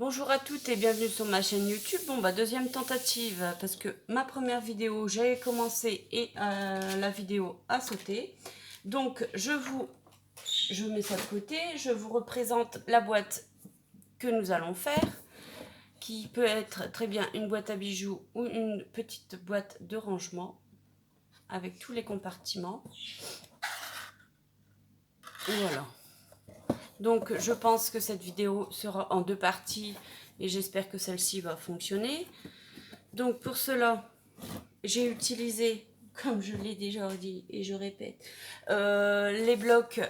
Bonjour à toutes et bienvenue sur ma chaîne YouTube. Deuxième tentative parce que ma première vidéo, j'ai commencé et la vidéo a sauté. Donc je mets ça de côté, je vous représente la boîte que nous allons faire, qui peut être très bien une boîte à bijoux ou une petite boîte de rangement avec tous les compartiments. Voilà. Donc je pense que cette vidéo sera en deux parties et j'espère que celle-ci va fonctionner. Donc pour cela, j'ai utilisé, comme je l'ai déjà dit et je répète, les blocs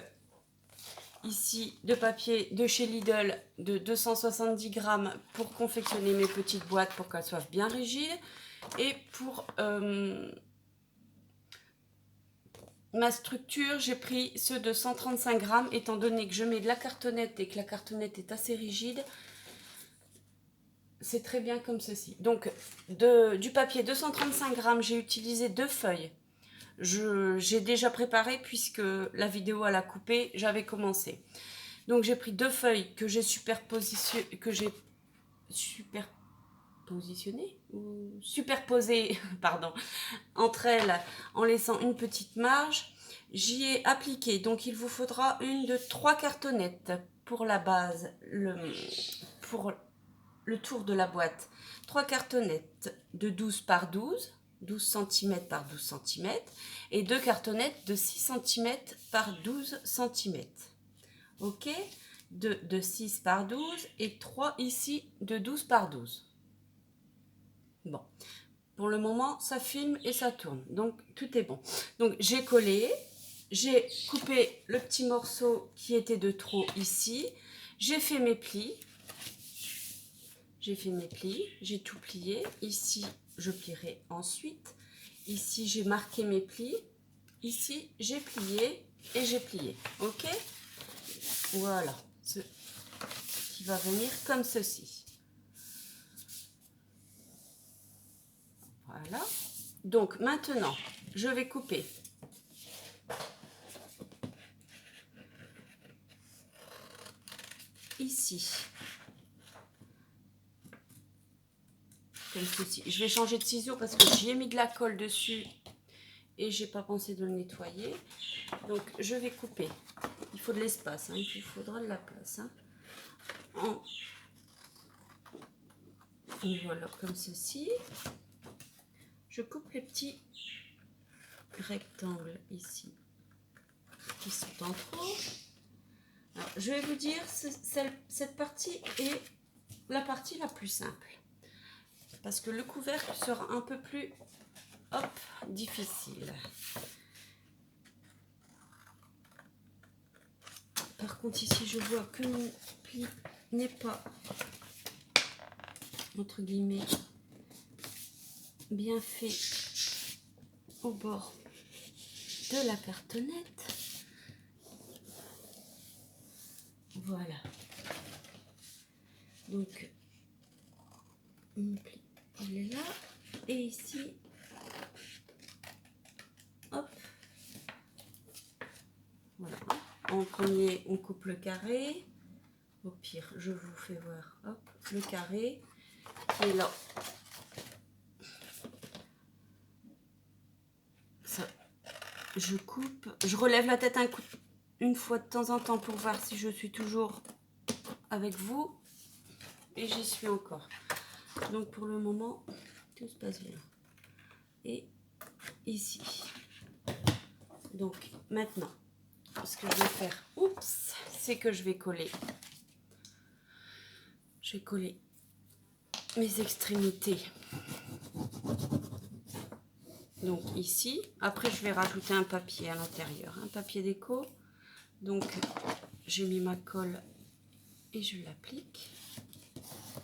ici de papier de chez Lidl de 270 grammes pour confectionner mes petites boîtes pour qu'elles soient bien rigides. Et pour ma structure, j'ai pris ceux de 135 grammes étant donné que je mets de la cartonnette et que la cartonnette est assez rigide. C'est très bien comme ceci. Donc, du papier 235 grammes, j'ai utilisé 2 feuilles. J'ai déjà préparé puisque la vidéo à la couper, j'avais commencé. Donc, j'ai pris 2 feuilles que j'ai superposées pardon, entre elles en laissant une petite marge. J'y ai appliqué. Donc, il vous faudra une de 3 cartonnettes pour la base, pour le tour de la boîte. 3 cartonnettes de 12 par 12 cm par 12 cm et 2 cartonnettes de 6 cm par 12 cm. Ok, de 6 par 12 et 3 ici de 12 par 12. Bon, pour le moment ça filme et ça tourne, donc tout est bon. Donc j'ai collé, j'ai coupé le petit morceau qui était de trop ici, j'ai fait mes plis. J'ai tout plié. Ici, je plierai ensuite. Ici, j'ai marqué mes plis. Ici, j'ai plié et j'ai plié. Ok? Voilà. Ce qui va venir comme ceci. Voilà. Donc, maintenant, je vais couper. Ici. Comme ceci. Je vais changer de ciseau parce que j'y ai mis de la colle dessus et j'ai pas pensé de le nettoyer. Donc je vais couper. Il faut de l'espace, hein. Il faudra de la place. Hein. Voilà, comme ceci. Je coupe les petits rectangles ici qui sont en trop. Alors, je vais vous dire, cette partie est la partie la plus simple. Parce que le couvercle sera un peu plus difficile. Par contre, ici, je vois que mon pli n'est pas, entre guillemets, bien fait au bord de la cartonnette. Voilà. Donc, mon pli, il est là. Et ici, hop. Voilà. En premier, on coupe le carré. Au pire, je vous fais voir, hop, le carré qui est là. Ça, je coupe, je relève la tête une fois de temps en temps pour voir si je suis toujours avec vous. Et j'y suis encore. Donc pour le moment, tout se passe bien. Et ici. Donc maintenant, ce que je vais faire, c'est que je vais coller. Je vais coller mes extrémités. Donc ici, après je vais rajouter un papier à l'intérieur, un papier déco. Donc j'ai mis ma colle et je l'applique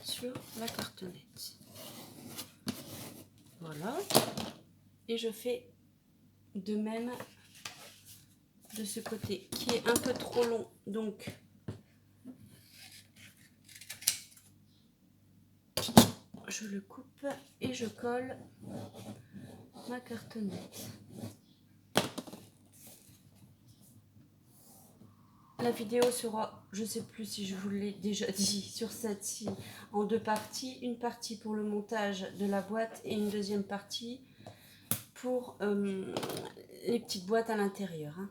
sur la cartonnette. Voilà. Et je fais de même de ce côté qui est un peu trop long. Donc je le coupe et je colle ma cartonnette. la vidéo sera, je sais plus si je vous l'ai déjà dit, sur celle-ci en deux parties. Une partie pour le montage de la boîte et une deuxième partie pour les petites boîtes à l'intérieur. Hein.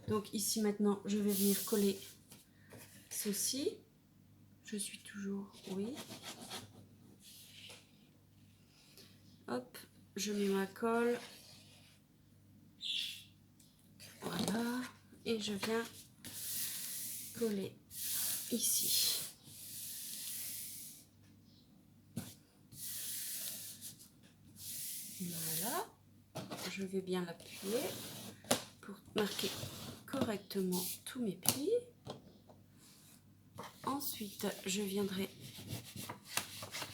Donc ici maintenant, je vais venir coller ceci. Je suis toujours, oui. Hop, je mets ma colle. Voilà. Et je viens coller ici. Voilà. Je vais bien l'appuyer pour marquer correctement tous mes plis. Ensuite, je viendrai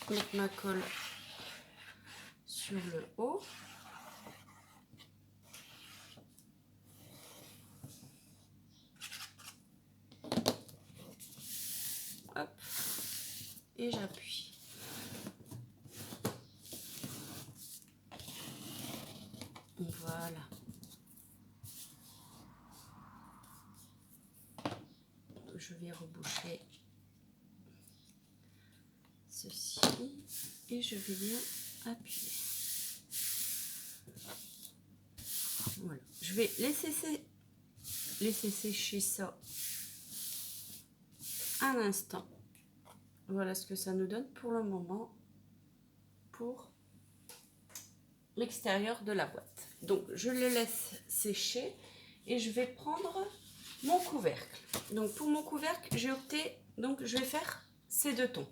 mettre ma colle sur le haut. Hop. Et j'appuie. Voilà. Je vais reboucher ceci et je vais bien appuyer. Voilà. Je vais laisser sécher ça un instant. Voilà ce que ça nous donne pour le moment pour l'extérieur de la boîte. Donc je le laisse sécher et je vais prendre mon couvercle. Donc pour mon couvercle, j'ai opté, donc je vais faire ces deux tons.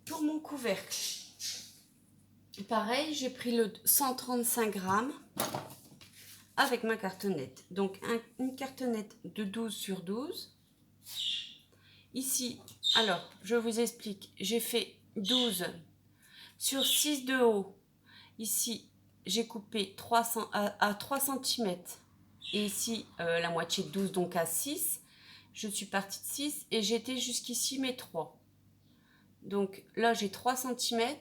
Pour mon couvercle, pareil, j'ai pris le 135 grammes avec ma cartonnette. Donc une cartonnette de 12 sur 12. Ici, alors je vous explique, j'ai fait 12 sur 6 de haut. Ici, j'ai coupé 300 à 3 cm. Et ici, la moitié de 12, donc à 6. Je suis partie de 6 et j'étais jusqu'ici mes 3. Donc là, j'ai 3 cm.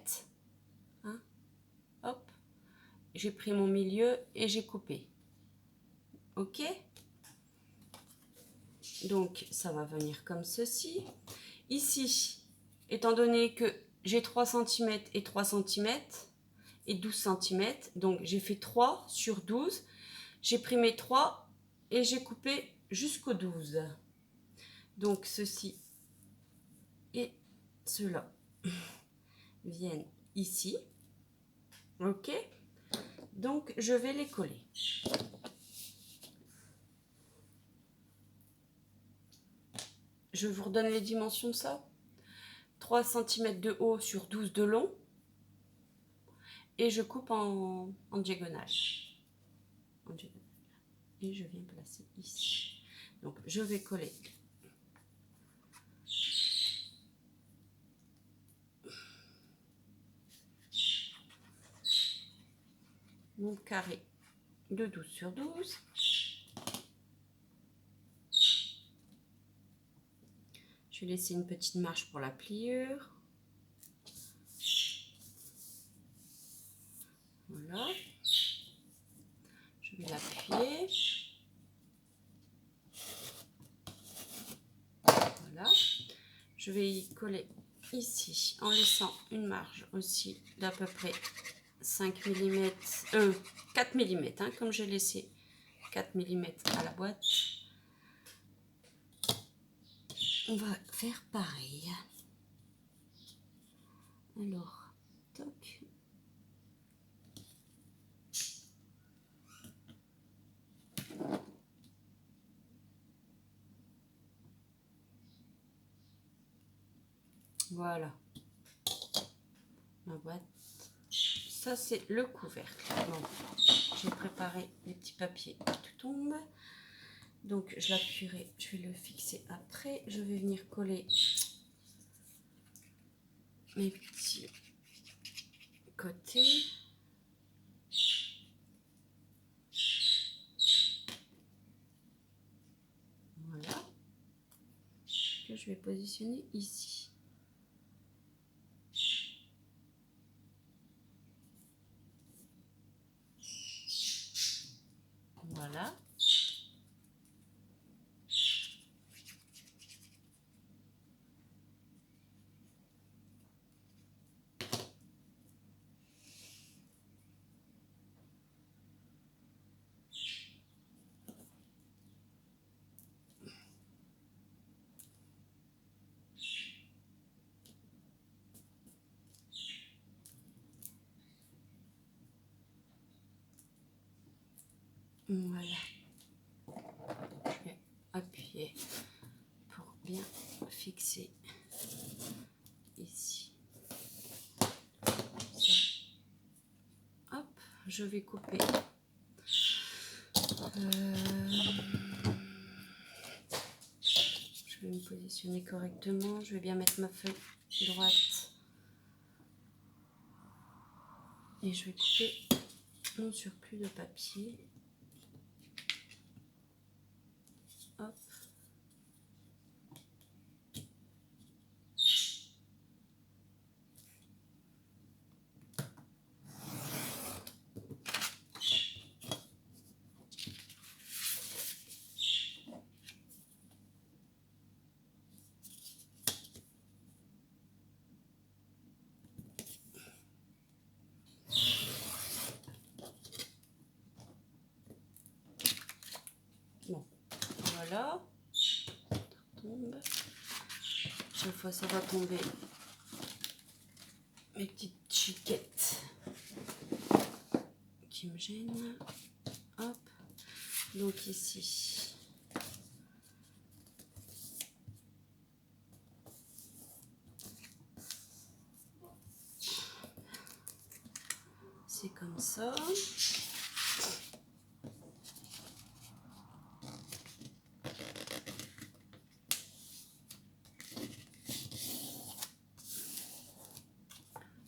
Hein, hop. J'ai pris mon milieu et j'ai coupé. Ok? Donc, ça va venir comme ceci. Ici, étant donné que j'ai 3 cm et 3 cm et 12 cm, donc j'ai fait 3 sur 12. J'ai pris mes 3 et j'ai coupé jusqu'au 12. Donc, ceci et cela viennent ici. Ok? Donc, je vais les coller. Je vous redonne les dimensions de ça. 3 cm de haut sur 12 de long. Et je coupe en diagonale. Et je viens placer ici. Donc, je vais coller mon carré de 12 sur 12. Je vais laisser une petite marge pour la pliure. Voilà. Je vais l'appuyer. Voilà. Je vais y coller ici en laissant une marge aussi d'à peu près 5 mm, 4 mm, hein, comme j'ai laissé 4 mm à la boîte. On va faire pareil. Alors, toc. Voilà. Ma boîte. Ça, c'est le couvercle. Bon, j'ai préparé les petits papiers qui tombent. Donc, je l'appuierai. Je vais le fixer après. Je vais venir coller mes petits côtés. Voilà. Que je vais positionner ici. Voilà. Voilà. Je vais appuyer pour bien fixer ici. Ça. Hop, je vais couper. Je vais me positionner correctement. Je vais bien mettre ma feuille droite. Et je vais couper mon surplus de papier. Hop. Bon, voilà. Ça tombe. Chaque fois, ça va tomber. Mes petites chiquettes qui me gênent. Hop. Donc ici. C'est comme ça.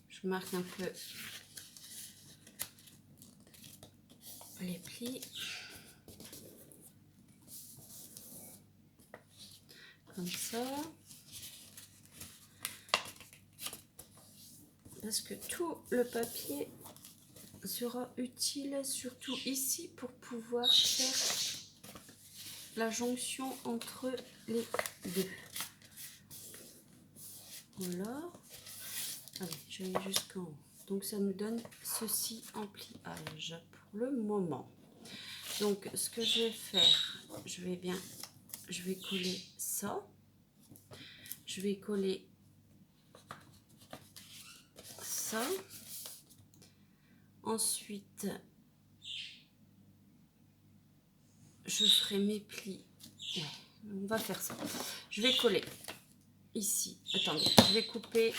Je marque un peu les plis. Comme ça. Parce que tout le papier sera utile, surtout ici, pour pouvoir faire la jonction entre les deux. Voilà. Allez, je vais jusqu'en haut. Donc ça nous donne ceci en pliage pour le moment. Donc ce que je vais faire, je vais coller ça. Je vais coller ça. Ensuite, je ferai mes plis. Ouais, on va faire ça. Je vais coller ici. Attendez, je vais couper.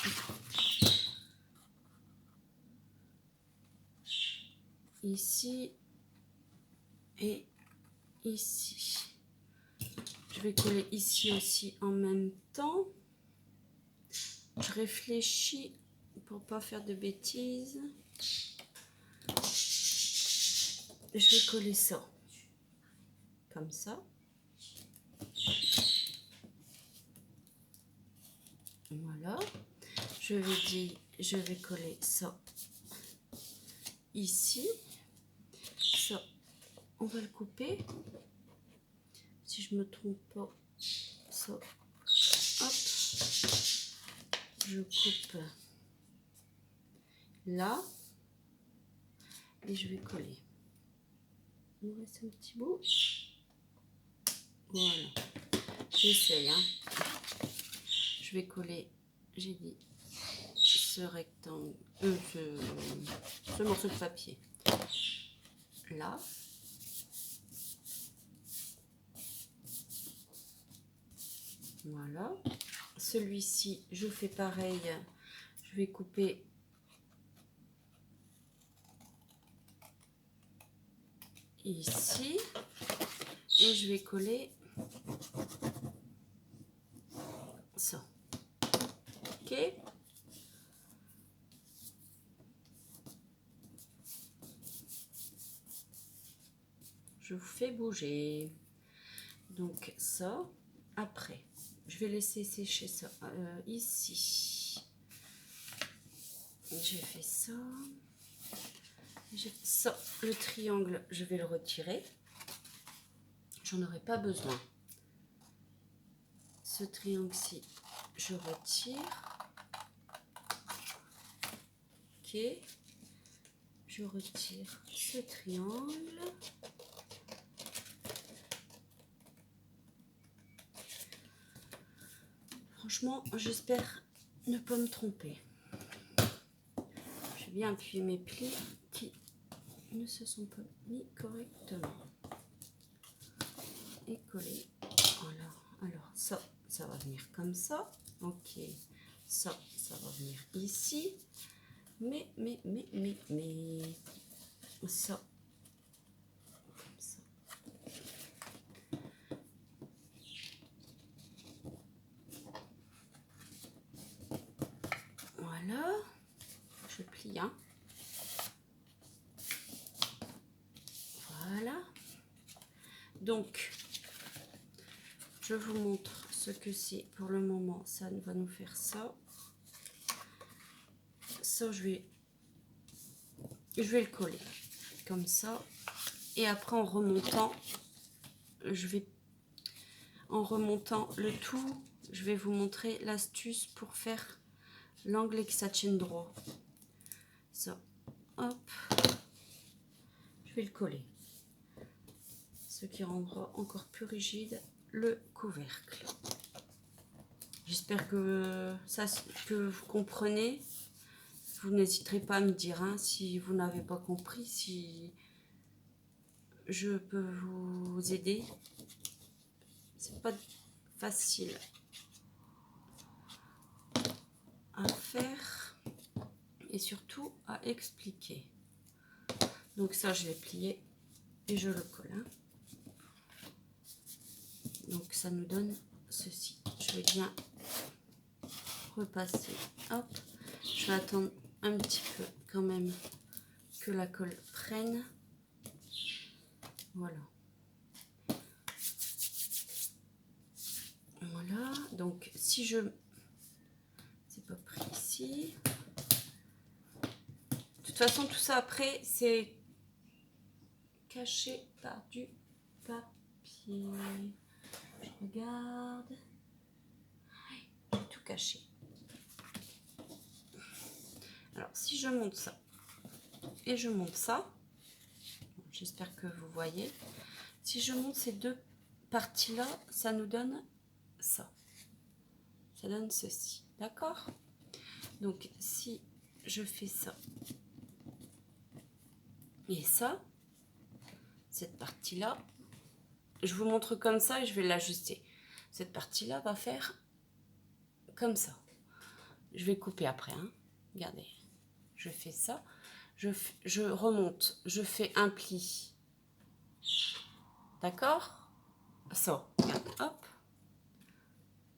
Ici et ici. Je vais coller ici aussi en même temps. Je réfléchis pour pas faire de bêtises. Je vais coller ça comme ça. Voilà. Je vais coller ça ici. Ça, on va le couper. Si je me trompe pas, ça. Hop. Je coupe là. Et je vais coller. Il nous reste un petit bout. Voilà. J'essaye. Hein. Je vais coller, j'ai dit, ce rectangle, ce morceau de papier. Là. Voilà. Celui-ci, je fais pareil. Je vais couper ici. Et je vais coller ça. Ok. Je vous fais bouger. Donc ça, après, je vais laisser sécher ça ici. J'ai fait ça. Ça, le triangle, je vais le retirer. J'en aurai pas besoin. Ce triangle-ci, je retire. Ok. Je retire ce triangle. Franchement, j'espère ne pas me tromper. J'ai bien appuyé mes plis qui ne se sont pas mis correctement. et coller. Voilà. Alors ça va venir comme ça. Ok. Ça va venir ici. Mais, ça, comme ça. Voilà. Je plie, hein. Voilà. Donc, je vous montre ce que c'est pour le moment. Ça va nous faire ça. Ça, je vais le coller comme ça. Et après, en remontant le tout, je vais vous montrer l'astuce pour faire l'angle et que ça tienne droit. Ça, hop, je vais le coller. Ce qui rendra encore plus rigide le couvercle. J'espère que vous comprenez. Vous n'hésiterez pas à me dire hein, si vous n'avez pas compris, si je peux vous aider. C'est pas facile à faire et surtout à expliquer. Donc ça, je vais plier et je le colle. Hein. Donc ça nous donne ceci. Je vais bien repasser. Hop. Je vais attendre un petit peu quand même que la colle prenne. Voilà. Voilà. Donc si je... C'est pas pris ici. De toute façon, tout ça après, c'est caché par du papier. Je regarde. J'ai tout caché. Alors, si je monte ça et je monte ça, j'espère que vous voyez. Si je monte ces deux parties-là, ça nous donne ça. Ça donne ceci. D'accord? Donc, si je fais ça et ça, cette partie-là, je vous montre comme ça et je vais l'ajuster. Cette partie-là va faire comme ça. Je vais couper après. Hein. Regardez. Je fais ça. Je remonte. Je fais un pli. D'accord? Ça. Hop.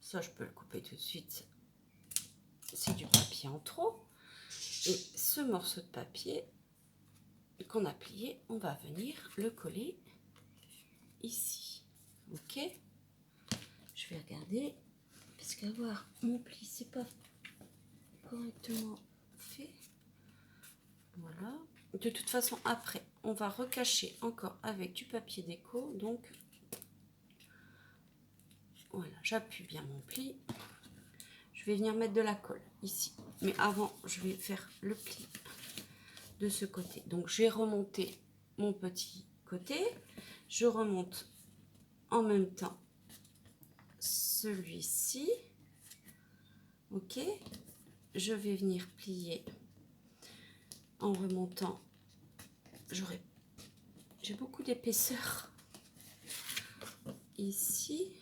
Ça, je peux le couper tout de suite. C'est du papier en trop. Et ce morceau de papier qu'on a plié, on va venir le coller ici. Ok? Je vais regarder. Parce qu'avoir mon pli, c'est pas correctement fait. Voilà. De toute façon, après, on va recacher encore avec du papier déco. Donc, voilà, j'appuie bien mon pli. Je vais venir mettre de la colle ici. Mais avant, je vais faire le pli de ce côté. Donc, j'ai remonté mon petit côté. Je remonte en même temps celui-ci. Ok. Je vais venir plier en remontant. J'ai beaucoup d'épaisseur ici.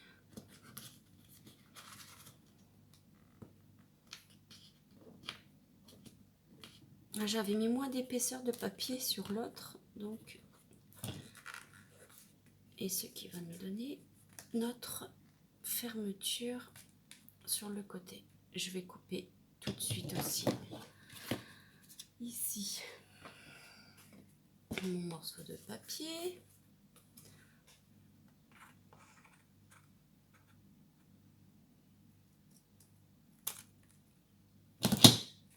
J'avais mis moins d'épaisseur de papier sur l'autre, donc, et ce qui va nous donner notre fermeture sur le côté. Je vais couper tout de suite aussi ici mon morceau de papier.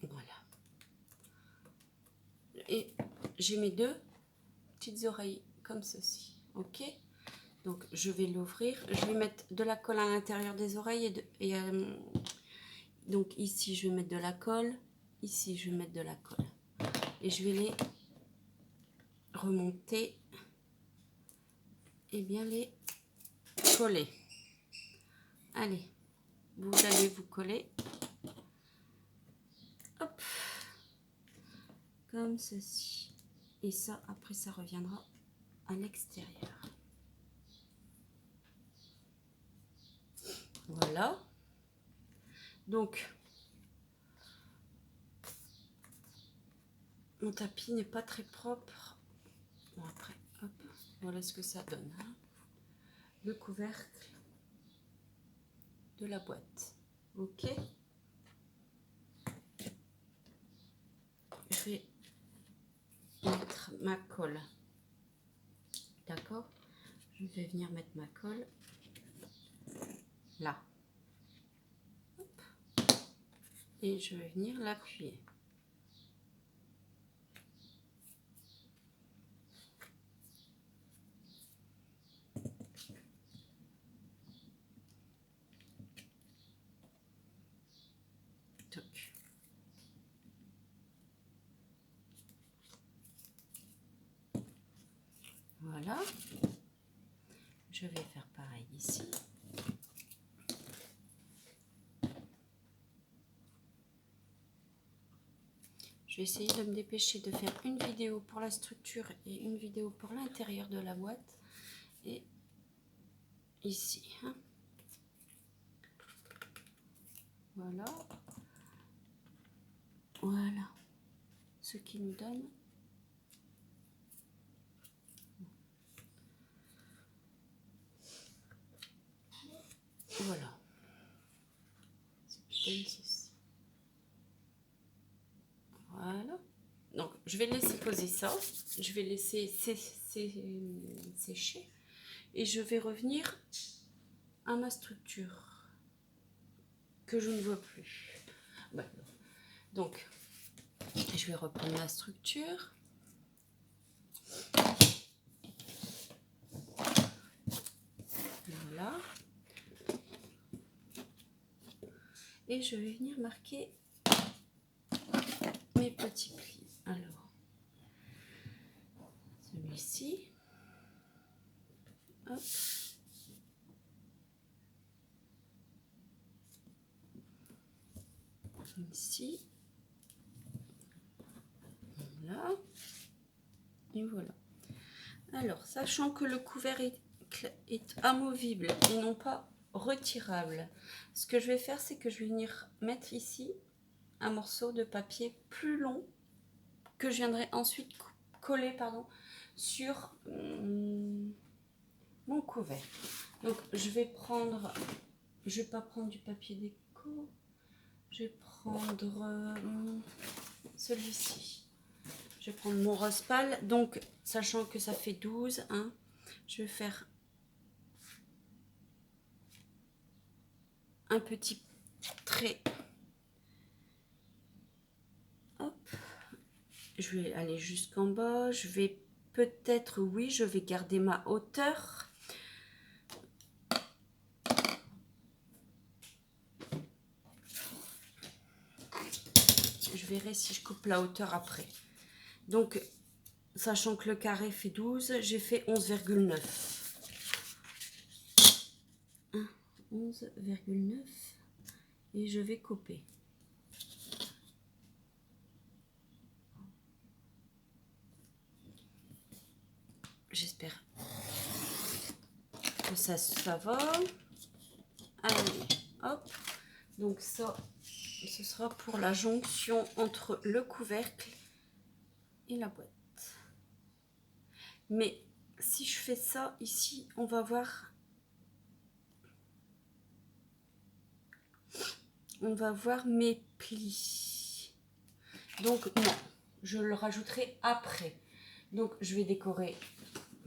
Voilà. Et j'ai mes deux petites oreilles comme ceci. Ok, donc je vais l'ouvrir. Je vais mettre de la colle à l'intérieur des oreilles donc ici je vais mettre de la colle, ici je vais mettre de la colle et je vais les remonter et bien les coller. Allez, vous allez vous coller, hop, comme ceci. Et ça, après, ça reviendra à l'extérieur. Voilà. Donc, mon tapis n'est pas très propre. Bon, après, hop, voilà ce que ça donne. Hein. Le couvercle de la boîte. Ok. Je vais mettre ma colle. D'accord? Je vais venir mettre ma colle là. Hop. Et je vais venir l'appuyer. Voilà. Je vais faire pareil ici. Je vais essayer de me dépêcher de faire une vidéo pour la structure et une vidéo pour l'intérieur de la boîte. Et ici. Hein. Voilà. Voilà. Ce qui nous donne. Voilà. Voilà. Donc, je vais laisser poser ça. Je vais laisser sécher. Et je vais revenir à ma structure que je ne vois plus. Voilà. Donc, je vais reprendre la structure. Voilà. Et je vais venir marquer mes petits plis. Alors, celui-ci. Hop. Ici. Voilà. Et voilà. Alors, sachant que le couvert est amovible et non pas retirable, ce que je vais faire, c'est que je vais venir mettre ici un morceau de papier plus long que je viendrai ensuite coller sur mon couvert. Donc, je vais pas prendre du papier déco, je vais prendre celui-ci. Je vais prendre mon rose pâle, donc sachant que ça fait 12, hein, je vais faire un petit trait. Hop. Je vais aller jusqu'en bas. Je vais peut-être, oui, je vais garder ma hauteur. Je verrai si je coupe la hauteur après. Donc, sachant que le carré fait 12, j'ai fait 11,9. 11,9 et je vais couper. J'espère que ça va. Allez, hop. Donc ça, ce sera pour la jonction entre le couvercle et la boîte. Mais si je fais ça ici, on va voir mes plis. Donc non, je le rajouterai après. Donc je vais décorer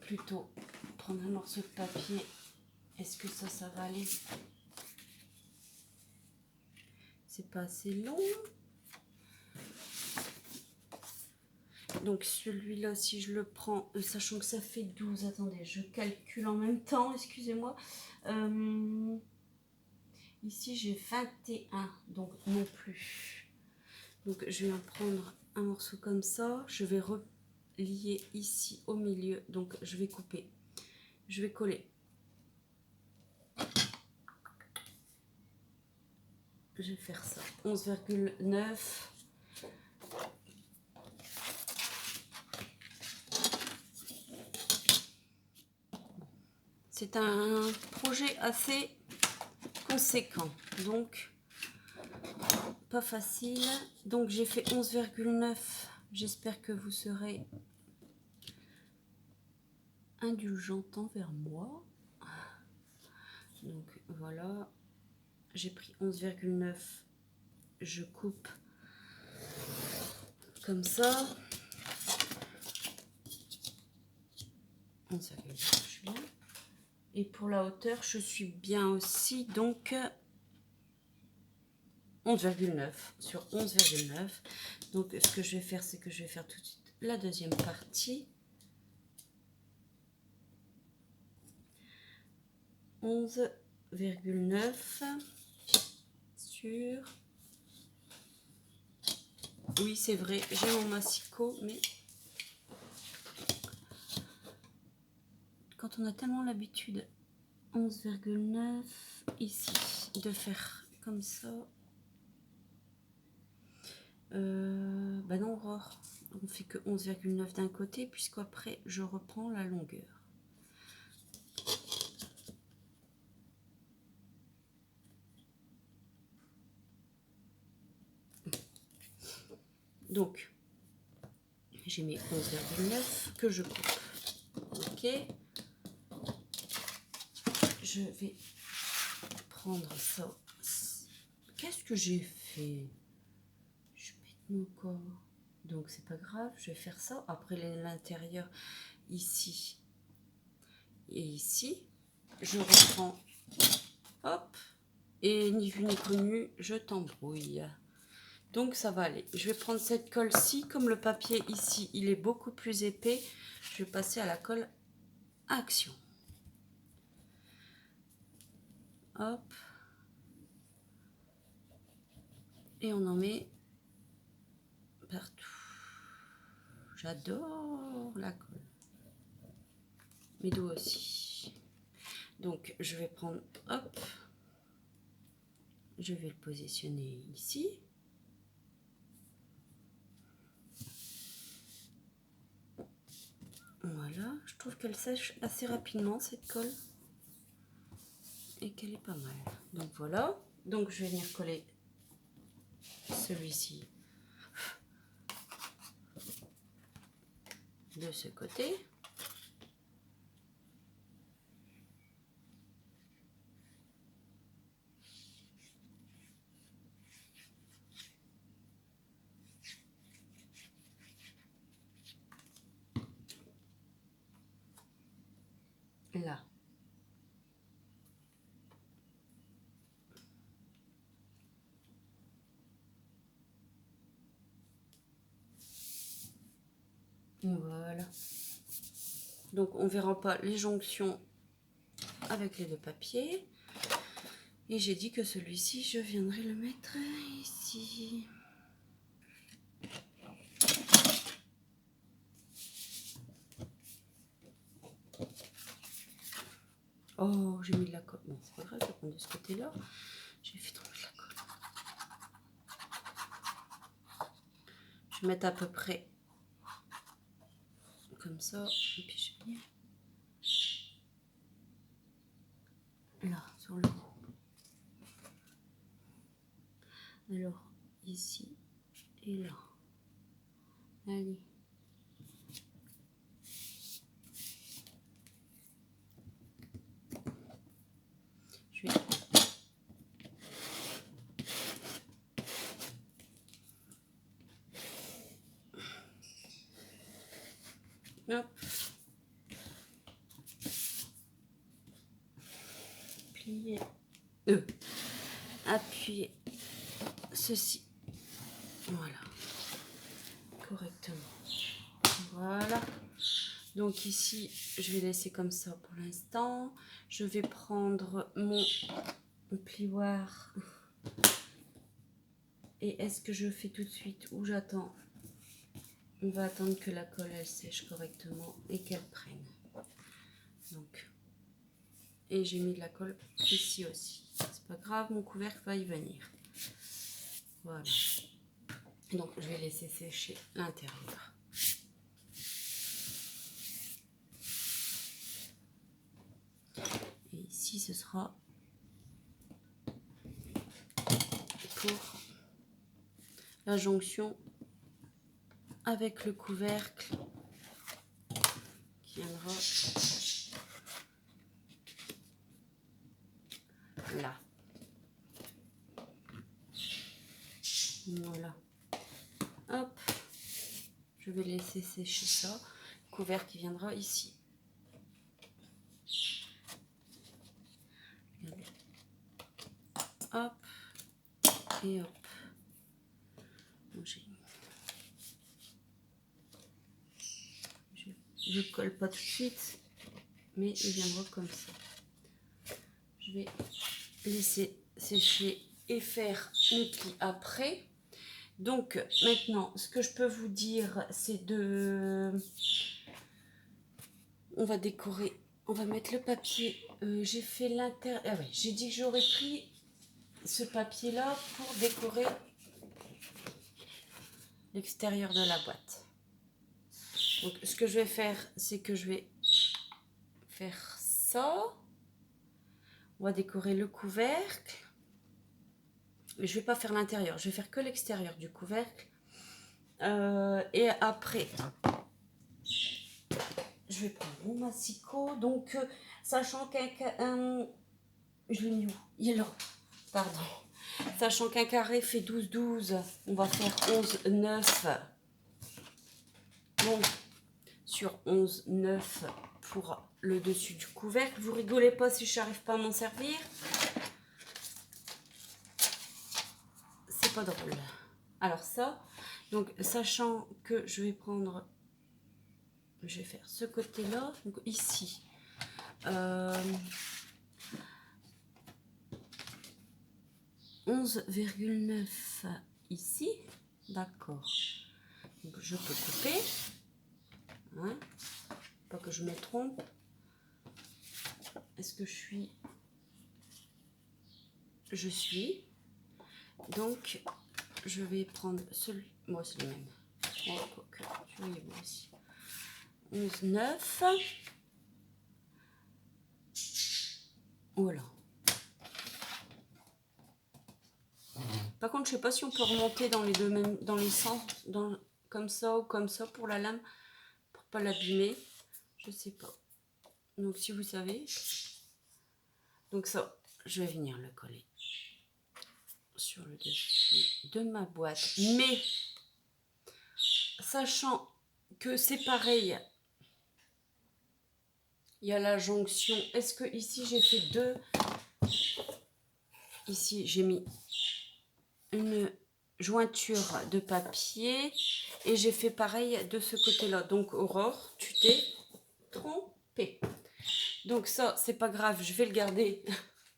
plutôt, prendre un morceau de papier. Est-ce que ça va aller? C'est pas assez long. Donc celui-là, si je le prends, sachant que ça fait 12, attendez, je calcule en même temps, excusez-moi. Ici j'ai 21, donc non plus. Donc je vais en prendre un morceau comme ça, je vais relier ici au milieu, donc je vais couper, je vais coller. Je vais faire ça, 11,9. C'est un projet assez conséquent. Donc, pas facile. Donc, j'ai fait 11,9. J'espère que vous serez indulgente envers moi. Donc, voilà. J'ai pris 11,9. Je coupe comme ça. 11,9, je suis bien. Et pour la hauteur, je suis bien aussi. Donc, 11,9 sur 11,9. Donc, ce que je vais faire, c'est que je vais faire tout de suite la deuxième partie. 11,9 sur... Oui, c'est vrai, j'ai mon massicot, mais quand on a tellement l'habitude, 11,9 ici, de faire comme ça. Bah non, Aurore, on fait que 11,9 d'un côté, puisqu'après, je reprends la longueur. Donc, j'ai mis 11,9 que je coupe. Ok. Je vais prendre ça. Qu'est-ce que j'ai fait? Je pète mon corps. Donc, c'est pas grave. Je vais faire ça. Après, l'intérieur, ici et ici. Je reprends. Hop. Et ni vu ni connu, je t'embrouille. Donc ça va aller. Je vais prendre cette colle-ci. Comme le papier ici, il est beaucoup plus épais, je vais passer à la colle Action. Hop. Et on en met partout. J'adore la colle. Mes doigts aussi. Donc je vais prendre, hop. Je vais le positionner ici. Voilà, je trouve qu'elle sèche assez rapidement cette colle et qu'elle est pas mal. Donc voilà, donc je vais venir coller celui-ci de ce côté. Là. Voilà. Donc on verra pas les jonctions avec les deux papiers. Et j'ai dit que celui-ci, je viendrai le mettre ici. Oh, j'ai mis de la colle. Non, c'est pas grave, je vais prendre de ce côté-là. J'ai fait tomber de la colle. Je vais mettre à peu près comme ça. Et puis je vais venir là, sur le haut. Alors, ici et là. Allez. Je vais... Hop. Plier. Appuyer ceci. Voilà. Correctement. Voilà. Donc ici, je vais laisser comme ça pour l'instant. Je vais prendre mon plioir. Et est-ce que je fais tout de suite ou j'attends? On va attendre que la colle elle sèche correctement et qu'elle prenne. Donc, et j'ai mis de la colle ici aussi. C'est pas grave, mon couvercle va y venir. Voilà. Donc je vais laisser sécher l'intérieur. Et ici ce sera la jonction avec le couvercle qui viendra là. Voilà. Hop. Je vais laisser sécher ça. Le couvercle qui viendra ici. Regardez. Hop. Et hop. Bon, je colle pas tout de suite, mais il viendra comme ça. Je vais laisser sécher et faire mes plis après. Donc maintenant, ce que je peux vous dire, c'est de... On va décorer, on va mettre le papier. J'ai fait l'intérieur. Ah ouais, j'ai dit que j'aurais pris ce papier-là pour décorer l'extérieur de la boîte. Donc ce que je vais faire, c'est que je vais faire ça. On va décorer le couvercle. Mais je vais pas faire l'intérieur, je vais faire que l'extérieur du couvercle. Et après, je vais prendre mon massicot. Donc, sachant qu'un... je l'ai mis où? Il est là. Pardon. Sachant qu'un carré fait 12-12, on va faire 11-9. Bon, sur 11-9 pour le dessus du couvercle. Vous rigolez pas si je n'arrive pas à m'en servir. C'est pas drôle. Alors ça, donc sachant que je vais prendre, je vais faire ce côté-là, donc ici. 11,9 ici, d'accord. Donc je peux couper, hein, pas que je me trompe. Est-ce que je suis? Je suis. Donc je vais prendre celui, moi c'est le même. Oh, je vais voir ici. 11,9. Voilà. Par contre, je sais pas si on peut remonter dans les deux mêmes, dans les sens, comme ça ou comme ça pour la lame, pour pas l'abîmer. Je sais pas. Donc si vous savez. Donc ça, je vais venir le coller sur le dessus de ma boîte. Mais sachant que c'est pareil, il y a la jonction. Est-ce que ici j'ai fait deux? Ici j'ai mis une jointure de papier et j'ai fait pareil de ce côté-là. Donc Aurore, tu t'es trompée. Donc ça, c'est pas grave, je vais le garder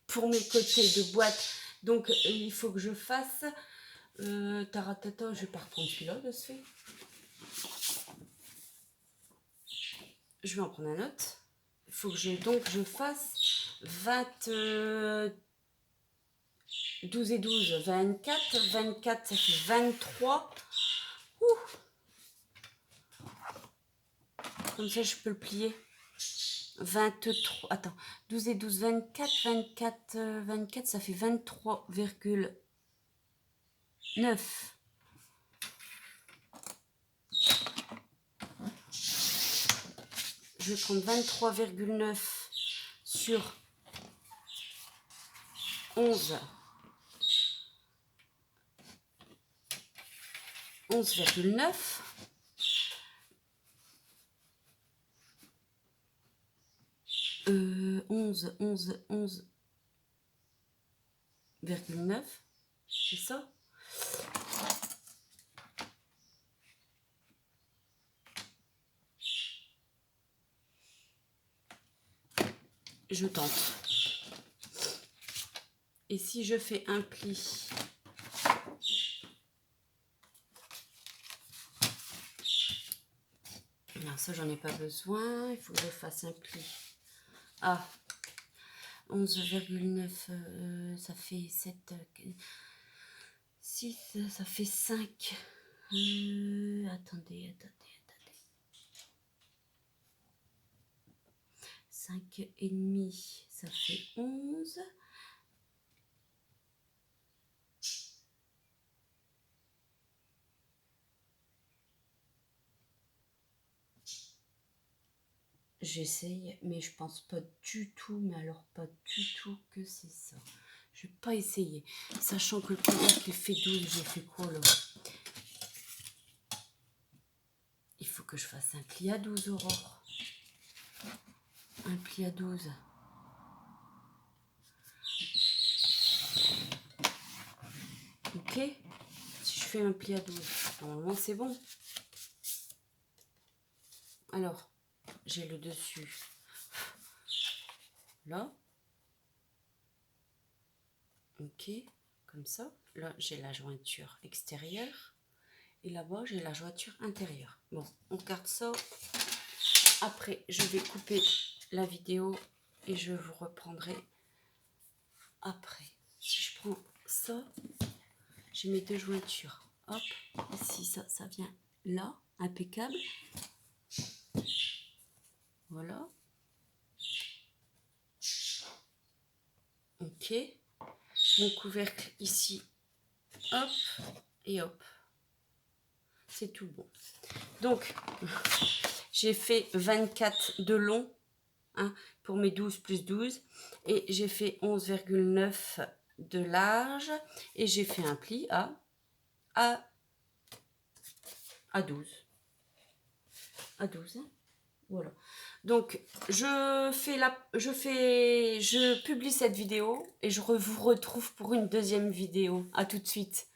pour mes côtés de boîte. Donc il faut que je fasse taratata, je vais pas reprendre celui-là de ce fait. Je vais en prendre un autre. Il faut que je fasse 12 et 12, 24. 24, ça fait 23. Ouh. Comme ça, je peux le plier. 23, attends, 12 et 12, 24, 24, 24, ça fait 23,9. Je vais prendre 23,9 sur 11. 11,9. 11,9, c'est ça? Je tente. Et si je fais un pli, non, ça j'en ai pas besoin, il faut que je fasse un pli. Ah, 11,9, ça fait 7, 6, ça fait 5. Attendez. 5,5, ça fait 11. j'essaye, mais je pense pas du tout, mais alors pas du tout que c'est ça. Je vais pas essayer, sachant que le couvercle il fait 12, j'ai fait quoi là? Il faut que je fasse un pli à 12, Aurore. Un pli à 12. Ok, si je fais un pli à 12, normalement c'est bon. Alors, j'ai le dessus là. Ok, comme ça. Là, j'ai la jointure extérieure. Et là-bas, j'ai la jointure intérieure. Bon, on garde ça. Après, je vais couper la vidéo et je vous reprendrai après. Si je prends ça, j'ai mes deux jointures. Hop, ici, ça vient là, impeccable. Voilà. Ok. Mon couvercle ici, hop, et hop. C'est tout bon. Donc, j'ai fait 24 de long, hein, pour mes 12 plus 12. Et j'ai fait 11,9 de large. Et j'ai fait un pli à 12. À 12, hein. Voilà. Donc, je publie cette vidéo et je vous retrouve pour une deuxième vidéo. À tout de suite.